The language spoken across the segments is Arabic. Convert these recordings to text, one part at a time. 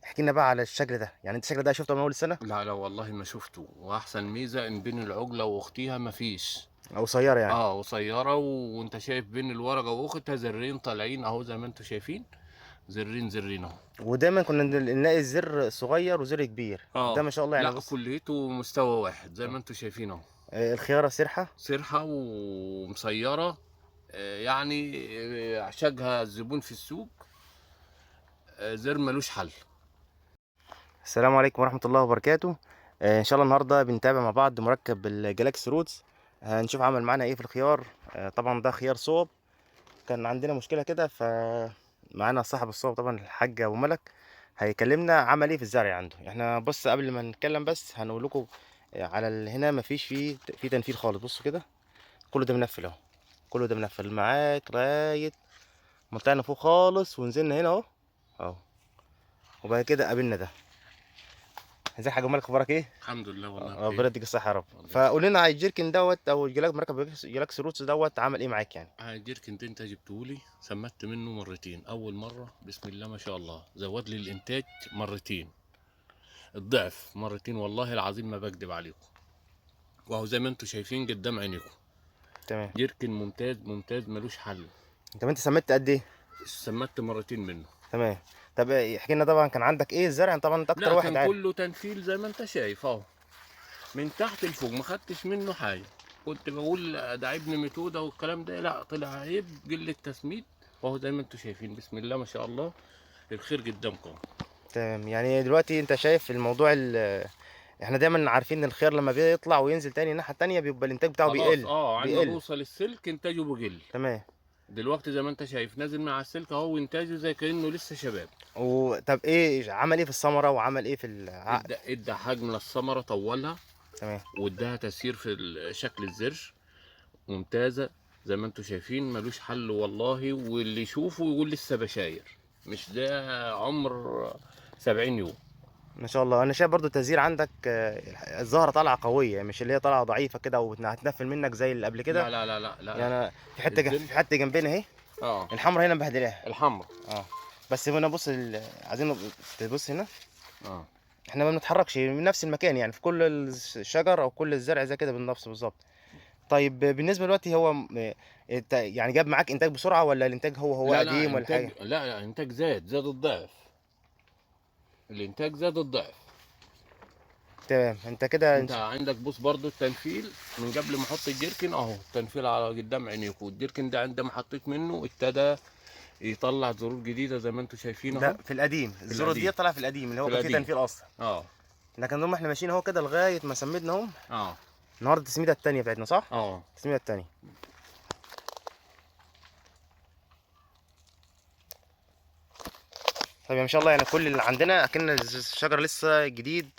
احكي لنا بقى على الشكل ده، يعني انت الشكل ده شفته من اول السنه؟ لا لا والله ما شفته، واحسن ميزه ان بين العجله واختها ما فيش. او قصيره يعني. قصيره، وانت شايف بين الورقه واختها زرين طالعين اهو زي ما انتم شايفين. زرين زرين اهو. ودايما كنا نلاقي الزر صغير وزر كبير، ده اه ما شاء الله يعني. لا، بص. كليته مستوى واحد زي اه. ما انتم شايفين اهو. الخياره سرحه. سرحه ومسيره. يعني عشقها الزبون في السوق. زر ملوش حل. السلام عليكم ورحمه الله وبركاته. ان شاء الله النهارده بنتابع مع بعض مركب الجلاكسي رودز. هنشوف عمل معانا ايه في الخيار. طبعا ده خيار صوب. كان عندنا مشكله كده، معانا صاحب الصوب طبعا الحاج ابو ملك. هيكلمنا عمل ايه في الزرع عنده. احنا بص قبل ما نتكلم بس هنقول لكم على هنا مفيش فيه تنفيذ خالص. بصوا كده، كله ده منفل اهو. كله ده منفل معاك لغايه ما طلعنا فوق خالص ونزلنا هنا اهو. اهو. وبعد كده قابلنا ده. ازيك يا حاج مالك، اخبارك ايه؟ الحمد لله والله ربنا بخير. يديك الصحه يا رب. الله فقول يسلمك. لنا على الجيركن دوت او مركب جلاكسي روتس دوت عمل ايه معاك يعني؟ الجيركن ده انت جبتهولي سمدت منه مرتين. اول مره بسم الله ما شاء الله زود لي الانتاج مرتين. الضعف مرتين والله العظيم ما بكدب عليكم. وهو زي ما انتم شايفين قدام عينيكم. تمام. جيركن ممتاز ممتاز ملوش حل. طب انت سميت قد ايه؟ سمدت مرتين منه. تمام. طب احكي لنا طبعا كان عندك ايه الزرع، طبعا انت اكتر لا واحد كان عارف. كله تنفيذ زي ما انت شايف اهو. من تحت لفوق ما خدتش منه حاجه. كنت بقول ده عيب ميتوده والكلام ده، لا طلع عيب قله تسميد. وهو زي ما انتم شايفين بسم الله ما شاء الله. الخير قدامكم. تمام. يعني دلوقتي انت شايف الموضوع احنا دايما عارفين ان الخيار لما بيطلع وينزل تاني الناحيه التانيه بيبقى الانتاج بتاعه خلاص بيقل عند ما بيقل. بوصل السلك انتاجه بقل. تمام. دلوقتي زي ما انت شايف نازل مع السلك اهو، وانتاجه زي كانه لسه شباب. وطب ايه عمل ايه في الثمره وعمل ايه في العقد؟ ادى حجم الثمره طولها. تمام. واداها تسيير في شكل الزر. ممتازه. زي ما انتم شايفين ملوش حل والله، واللي يشوفه يقول لسه بشاير. مش ده عمر 70 يوم. ما شاء الله. انا شايف برضو التزهير عندك الزهره طالعه قويه، مش اللي هي طالعه ضعيفه كده وهتنفل منك زي اللي قبل كده. لا لا لا لا لا. يعني في حته الزل. في حته جنبنا اهي. اه. الحمرا هنا مبهدلاها. الحمر. اه. بس هنا بص عايزين تبص هنا. اه. احنا ما بنتحركش من نفس المكان، يعني في كل الشجر او كل الزرع زي كده بالنفس بالظبط. طيب بالنسبه دلوقتي هو يعني جاب معاك انتاج بسرعه ولا الانتاج هو لا لا قديم ولا انتاج، حاجه؟ لا لا انتاج زاد الضعف. الانتاج زاد الضعف. تمام. انت كده انت عندك بص برضو التنفيل. من قبل ما احط الجيركن اهو التنفيل على قدام عينيكم. الجيركن ده عندما حطيت منه ابتدى يطلع زرور جديده زي ما انتم شايفين ده اهو. في القديم، في الزرار دي القديم. طلع في القديم اللي في هو كان فيه القديم. تنفيذ اصلا. اه. لكن هم احنا ماشيين اهو كده لغايه ما سميتنا. اه. النهارده التسميده التانية بتاعتنا صح؟ اه. التسميده التانية. طيب ما شاء الله، يعني كل اللي عندنا اكن الشجر لسه جديد.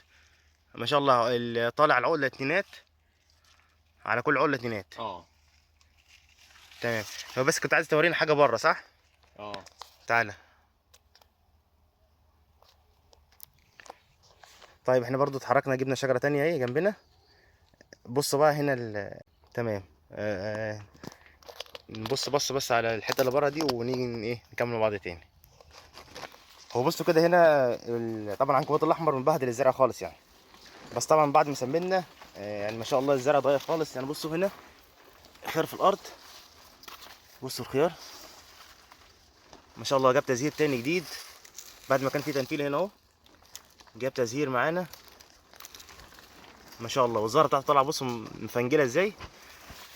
ما شاء الله اللي طالع العقله اتنينات على كل عقله اتنينات. اه. تمام. هو بس كنت عايز تورينا حاجه بره صح؟ اه. تعالى. طيب احنا برضو اتحركنا جبنا شجره تانية اهي جنبنا. بص بقى هنا تمام. نبص بس على الحته اللي بره دي ونيجي ايه نكمل مع بعض تاني. هو بصوا كده هنا طبعا العنكبوت الاحمر مبهدل الزرع خالص يعني. بس طبعا بعد ما سمينا يعني ما شاء الله الزرع اتغير خالص. يعني بصوا هنا خيار في الارض. بصوا الخيار ما شاء الله جاب تزهير تاني جديد. بعد ما كان في تنفيل هنا اهو جاب تزهير معانا ما شاء الله. والزهره بتاعته طالعه بصوا مفنجله ازاي.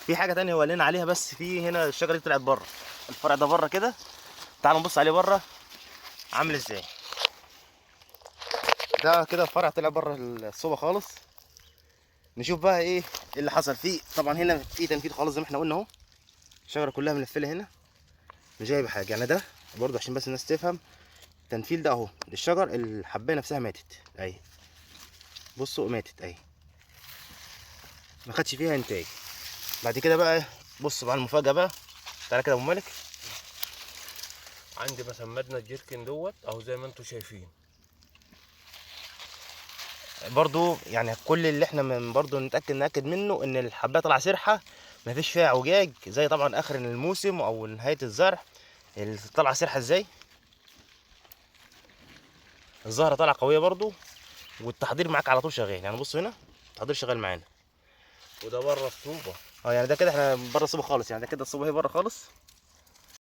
في حاجه تانية هو قال لنا عليها، بس في هنا الشجره دي طلعت بره. الفرع ده بره كده. تعالوا نبص عليه بره عامل ازاي. ده كده الفرع طلع بره الصوبه خالص. نشوف بقى ايه اللي حصل فيه. طبعا هنا في تنفيذ خالص زي ما احنا قلنا اهو. الشجره كلها ملفله هنا مش جايبه حاجه. يعني ده برضه عشان بس الناس تفهم. التنفيذ ده اهو الشجر الحبايه نفسها ماتت اهي. بصوا ماتت اهي. ما خدش فيها انتاج. بعد كده بقى بص بقى المفاجاه بقى. تعالى كده يا ابو مالك. عندي ما سمدنا الجيركن دوت اهو زي ما انتم شايفين. برضو يعني كل اللي احنا من برضو نتاكد منه ان الحبايه طالعه سرحه. ما فيش فيها اعوجاج زي طبعا اخر الموسم او نهايه الزرع اللي طالعه سرحه ازاي. الزهره طالعه قويه برضو، والتحضير معاك على طول شغال. يعني بصوا هنا التحضير شغال معانا. وده بره الصوبه. يعني ده كده احنا بره الصوبه خالص، يعني ده كده الصوبه هي بره خالص.